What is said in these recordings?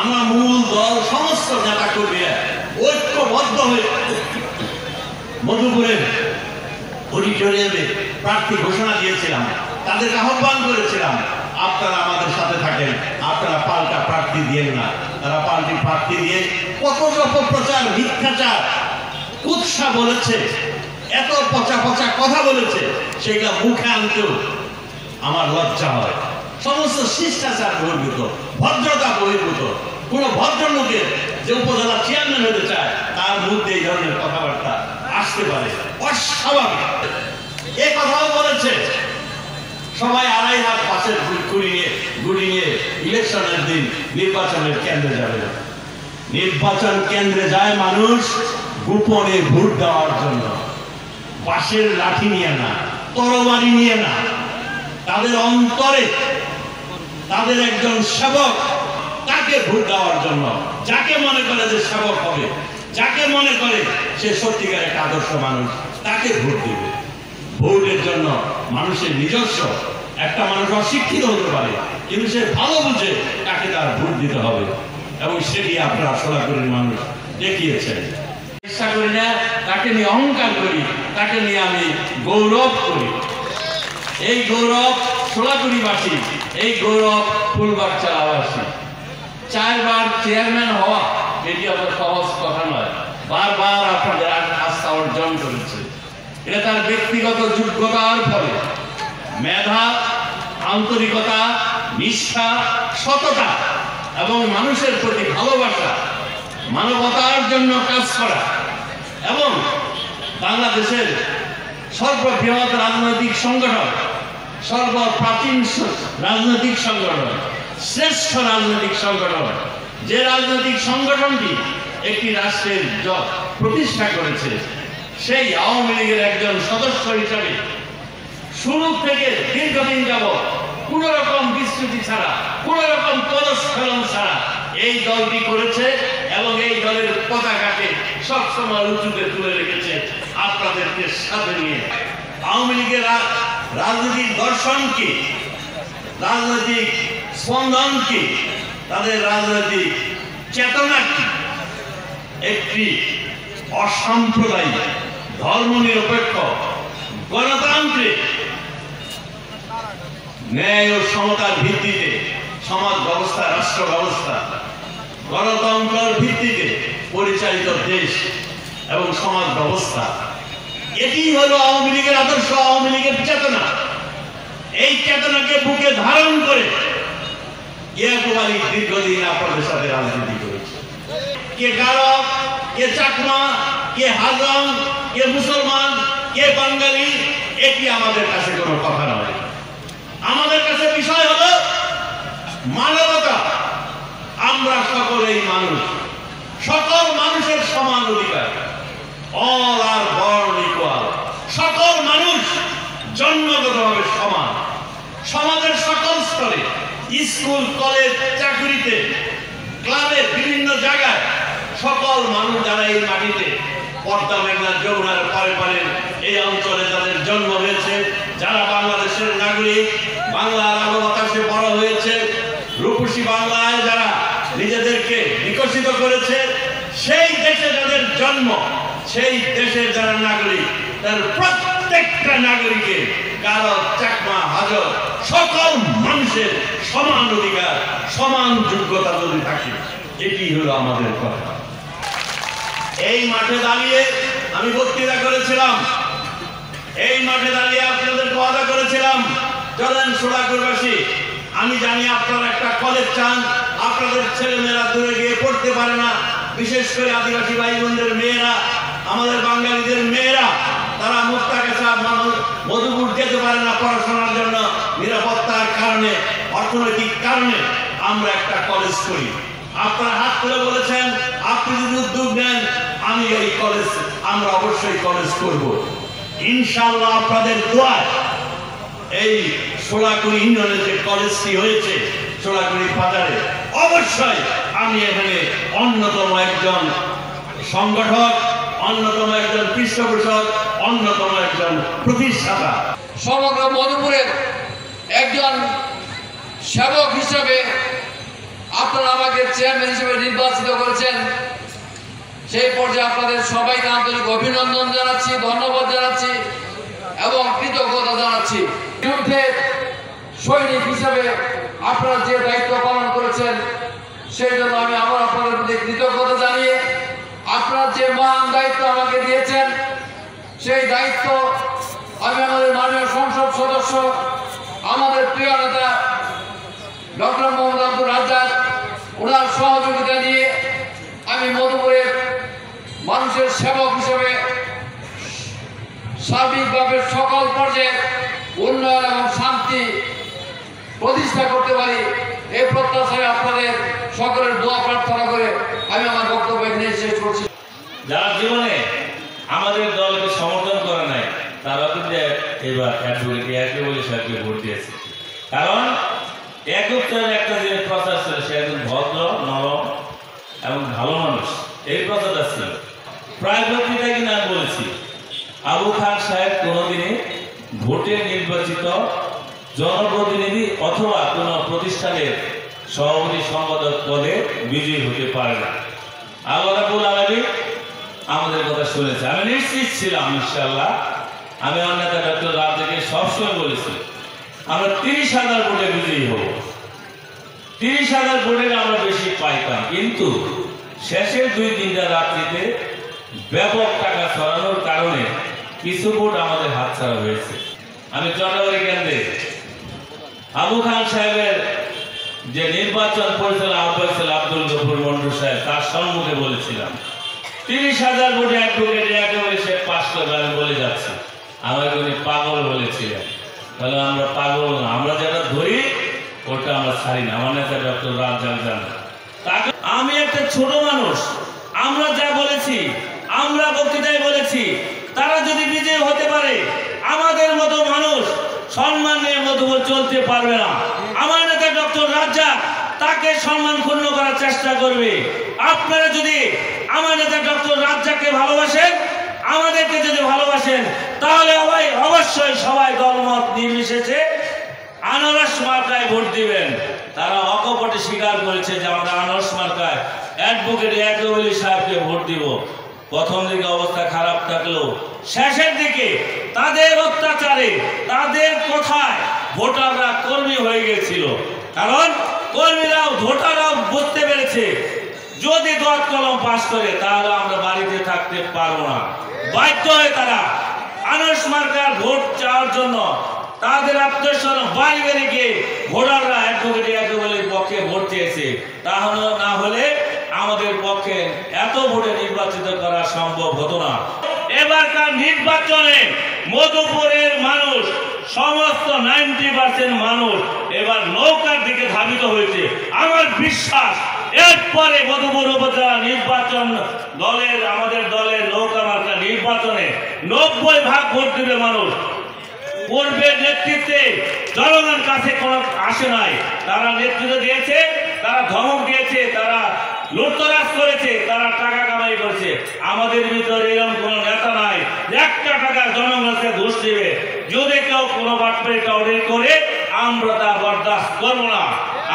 আমরা মূল দল সমস্ত নেতা কর্মীরা ঐক্যবদ্ধ হয়ে মধুপুরের অডিটোরিয়ামে প্রার্থী ঘোষণা দিয়েছিলাম, তাদেরকে আহ্বান করেছিলাম আপনারা আমাদের সাথে থাকেন, আপনারা পাল্টা প্রার্থী দিয়েন না। তারা পাল্টি প্রার্থী দিয়ে কত অপপ্রচার, মিথ্যাচার, কুৎসা বলেছে, এত পচা পচা কথা বলেছে, সেগুলা মুখে আনতেও আমার লজ্জা হয়। সমস্ত শিষ্টাচার বহির্ভূত, ভদ্রতা বহির্ভূত। কোন ভদ্রলোকের যে উপজেলা চেয়ারম্যান হতে চায় তার মধ্যে এই ধরনের কথাবার্তা আসতে পারে, অস্বাভাবিক। এ কথাও বলেছে সবাই আড়াই হাত পাশের গুড়ি নিয়ে ইলেকশনের দিন নির্বাচনের কেন্দ্রে যাবে। নির্বাচন কেন্দ্রে যায় মানুষ গোপনে ভোট দেওয়ার জন্য, বাঁশের লাঠি নিয়ে না, তরবারি নিয়ে না। তাদের অন্তরে তাদের একজন সেবক, তাকে ভোট দেওয়ার জন্য, যাকে মনে করে যে সেবক হবে, যাকে মনে করে সে সত্যিকার একটা আদর্শ মানুষ, তাকে ভোট দেবে। ভোটের জন্য মানুষের নিজস্ব, একটা মানুষ অশিক্ষিত হতে পারে কিন্তু সে ভালো বুঝে তাকে তার ভোট দিতে হবে, এবং সেটি আপনারা সোলাপুরের মানুষ দেখিয়েছেন। চেষ্টা করি না, তাকে নিয়ে অহংকার করি, তাকে নিয়ে আমি গৌরব করি। এই গৌরব সোলাপুরীবাসী, এই গৌরব ফুলবাগচারাবাসী। 4 বার চেয়ারম্যান হওয়া এটি অত সহজ কথা নয়। বারবার আপনাদের আস্থা অর্জন করেছে। এটা তার ব্যক্তিগত যোগ্যতার ফলে, মেধা, আন্তরিকতা, নিষ্ঠা, সততা এবং মানুষের প্রতি ভালোবাসা, মানবতার জন্য কাজ করা এবং বাংলাদেশের সর্ববৃহৎ রাজনৈতিক সংগঠন, সর্বপ্রাচীন রাজনৈতিক সংগঠন, শ্রেষ্ঠ রাজনৈতিক সংগঠন, যে রাজনৈতিক সংগঠনটি একটি রাষ্ট্রের প্রতিষ্ঠা করেছে, সেই আওয়ামী লীগের একজন সদস্য হিসাবে শুরু থেকে দীর্ঘদিন যাবৎ কোন রকম বিস্তৃতি ছাড়া, কোন রকম পদস্খলন ছাড়া এই দলটি করেছে এবং এই দলের পতাকাকে সবসময় উঁচুতে তুলে রেখেছে আপনাদেরকে সাথে নিয়ে। আওয়ামী লীগের রাজনৈতিক দর্শন কি, রাজনৈতিক স্পন্দন কি, তাদের রাজনৈতিক চেতনা কি? একটি অসাম্প্রদায়িক, ধর্মনিরপেক্ষ, গণতান্ত্রিক, ন্যায় ও সমতার ভিত্তিতে সমাজ ব্যবস্থা, রাষ্ট্র ব্যবস্থা, গণতন্ত্রের ভিত্তিতে পরিচালিত দেশ এবং সমাজ ব্যবস্থা, এটি হলো আওয়ামী লীগের আদর্শ, আওয়ামী লীগের চেতনা। এই চেতনাকে বুকে ধারণ করে ইয়াকুব আলী দীর্ঘদিন আপনাদের সাথে রাজনীতি করেছে। কে গারো, কে চাকমা, কে হাজং, কে মুসলমান, কে বাঙালি, এটি আমাদের কাছে কোনো কথা নয়। আমাদের কাছে বিষয় হলো মানবতা। আমরা সকলেই মানুষ, সকল মানুষের সমান অধিকার, অল আর বর্ন ইকুয়াল। সকল মানুষ জন্মগতভাবে সমান। সমাজের সকল স্তরে, স্কুল, কলেজ, চাকরিতে, ক্লাবে, বিভিন্ন জায়গায় সকল মানুষ যারা এই মাটিতে পদ্মা, মেঘনা, যমুনার পারে পারে এই অঞ্চলে যাদের জন্ম হয়েছে, যারা বাংলাদেশের নাগরিক, বাংলার আলো বাতাসে বড় হয়েছে, রূপসী বাংলায় যারা নিজেদেরকে বিকশিত করেছে, সেই দেশে যাদের জন্ম, সেই দেশের যারা নাগরিক, তার প্রত্যেকটা নাগরিকের, কারো, চাকমা, হাজর, সকল মানুষের সমান অধিকার, সমান যোগ্যতা যদি থাকে, এটি হলো আমাদের কথা। এই মাঠে দাঁড়িয়ে আমি বক্তৃতা করেছিলাম, এই মাঠে দাঁড়িয়ে আপনাদের ওয়াদা করেছিলাম, চলেন সোলাপুরবাসী, আমি জানি আপনারা একটা কলেজ চান, আপনাদের ছেলেমেয়েরা দূরে গিয়ে পড়তে পারে না, বিশেষ করে আদিবাসী ভাই বোনদের মেয়েরা, আমাদের বাঙালিদের মেয়েরা, তারা মুক্তাগাছা, মধুপুর যেতে পারে না পড়াশোনার জন্য, নিরাপত্তার কারণে, অর্থনৈতিক কারণে আমরা একটা কলেজ করি। আপনারা হাত তুলে বলেছেন আপনি যদি উদ্যোগ নেন আমি এই কলেজ, আমরা অবশ্যই কলেজ করব ইনশাআল্লাহ। আপনাদের দোয়ায় এই সোলাকুড়ি ইউনিয়নে যে কলেজটি হয়েছে সোলাকুড়ি বাজারে, অবশ্যই আমি এখানে অন্যতম একজন সংগঠক, অন্যতম একজন পৃষ্ঠপোষক, অন্যতম একজন প্রতিষ্ঠাতা। সমগ্র মধুপুরের একজন সেবক হিসেবে আপনারা আমাকে চেয়ারম্যান হিসেবে নির্বাচিত করেছেন, সেই পর্যায়ে আপনাদের সবাইকে আন্তরিক অভিনন্দন জানাচ্ছি, ধন্যবাদ জানাচ্ছি এবং কৃতজ্ঞতা জানাচ্ছি। বিরুদ্ধে সৈনিক হিসেবে আপনারা যে দায়িত্ব পালন করেছেন সেই জন্য আমি আবার আপনাদের প্রতি কৃতজ্ঞতা জানিয়ে আপনারা যে মহান দায়িত্ব আমাকে দিয়েছেন সেই দায়িত্ব আমি আমাদের মাননীয় সংসদ সদস্য আমাদের প্রিয় নেতা ডক্টর মোহাম্মদ আব্দুর রাজ্জাক ওনার সহযোগিতা নিয়ে আমি মধুপুরের মানুষের সেবক হিসেবে সার্বিকভাবে সকল পর্যায়ে উন্নয়ন এবং শান্তি প্রতিষ্ঠা করতে পারি এই প্রত্যাশায় আপনাদের সকলের দোয়া প্রার্থনা করে আমি আমার বক্তব্য এখানে শেষ করছি। যারা জীবনে আমাদের দলকে সমর্থন করে নাই তারা কিন্তু এবার অ্যাডভোকেট বলে সাহেবকে ভোট দিয়েছে, কারণ একত্রের একটা যে প্রচার ছিল সে একজন ভদ্র, নরম এবং ভালো মানুষ, এই প্রচারটা ছিল। প্রায় বক্তৃতায় কিনা আমি বলেছি আবু খান সাহেব কোনোদিনই ভোটে নির্বাচিত জনপ্রতিনিধি অথবা কোনো প্রতিষ্ঠানের সভাপতি সম্পাদক পদে বিজয়ী হতে পারে না। আল্লাহ রাব্বুল আলামিন আমাদের কথা শুনেছে, আমি নিশ্চিত ছিলাম ইনশাআল্লাহ। আমি আমার নেতা ডক্টর রাজ্জাককে সবসময় বলেছি আমরা 30,000 ভোটে বিজয়ী হব, 30,000 ভোটের আমরা বেশি পাইতাম, কিন্তু শেষের 2-3টা রাত্রিতে ব্যাপক টাকা ছড়ানোর কারণে কিছু ভোট আমাদের হাতছাড়া হয়েছে। আমি চট্টগ্রাম কেন্দ্রে আবু খান সাহেবের যে নির্বাচন পরিচালনা আহ্বায়ক ছিল আব্দুল গফুর মন্ডল সাহেব, তার সম্মুখে বলেছিলাম 30,000 ভোটে অ্যাডভোকেট একেবারে সে পাস করবে। আমি বলে যাচ্ছি আমাকে উনি পাগল বলেছিলেন, তাহলে আমরা পাগল না, আমরা যেটা ধরি ওটা আমরা ছাড়ি না। আমার নেতা ডক্টর রাজ্জাক জানে, আমি একটা ছোট মানুষ, আমরা যা বলেছি আমরা বক্তৃতায় বলেছি তারা যদি বিজয়ী হতে পারে আমাদের মতো মানুষ সম্মান নিয়ে মধুপুর চলতে পারবে না। আমার নেতা ডক্টর রাজ্জাক তাকে সম্মান ক্ষুণ্ণ করার চেষ্টা করবে। আপনারা যদি আমার নেতা ডক্টর রাজ্জাককে ভালোবাসেন, আমাদেরকে যদি ভালোবাসেন, তাহলে অবশ্যই সবাই দলমত নির্বিশেষে আনারস মার্কায় ভোট দিবেন। তারা অকপটে স্বীকার করেছে যে আমরা আনারস মার্কায় অ্যাডভোকেট ইয়াকুব সাহেবকে ভোট দিব। প্রথম দিকে অবস্থা খারাপ থাকলেও শেষের দিকে তাদের অত্যাচারে, তাদের কথায় ভোটাররা কর্মী হয়ে গেছিল, কারণ কর্মীরাও ভোটাররাও বুঝতে পেরেছে যদি দোয়াত কলম পাস করে তাহলে আমরা বাড়িতে থাকতে পারবো না। বাধ্য হয়ে তারা আনারস মার্কার ভোট চাওয়ার জন্য তাদের আত্মীয়স্বজন বাড়ি বাড়ি গিয়ে ভোটাররা অ্যাডভোকেট ইয়াকুবের পক্ষে ভোট চেয়েছে। তাহলে না হলে আমাদের পক্ষে এত ভোটে নির্বাচিত করা সম্ভব হতো না। এবারকার নির্বাচনে মধুপুরের মানুষ সমস্ত 90% মানুষ এবার নৌকার দিকে ধাবিত হয়েছে। আমার বিশ্বাস এরপরে মধুপুর উপজেলা নির্বাচন দলের, আমাদের দলের নৌকা মার্কা নির্বাচনে 90% ভোট দেবে মানুষ। পূর্বের নেতৃত্বে জনগণের কাছে কোনো আসে নাই, তারা নেতৃত্ব দিয়েছে, তারা ধমক দিয়েছে, তারা লুটতরাজ করেছে, তারা টাকা কামাই করেছে। আমাদের ভিতরে এরকম কোনো নেতা নাই একটা টাকা জনগণকে ঘুষ দেবে। যদি কেউ কোনো বাটপাড়ি টাউরি করে আমরা তা বরদাস্ত করব না।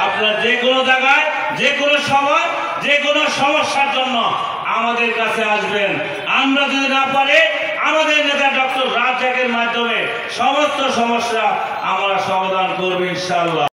আপনারা যে কোনো জায়গায়, যে কোনো সময়, যে কোনো সমস্যার জন্য আমাদের কাছে আসবেন। আমরা যদি না পারি আমাদের নেতা ডক্টর রাজ্জাকের মাধ্যমে সমস্ত সমস্যা আমরা সমাধান করব ইনশাআল্লাহ।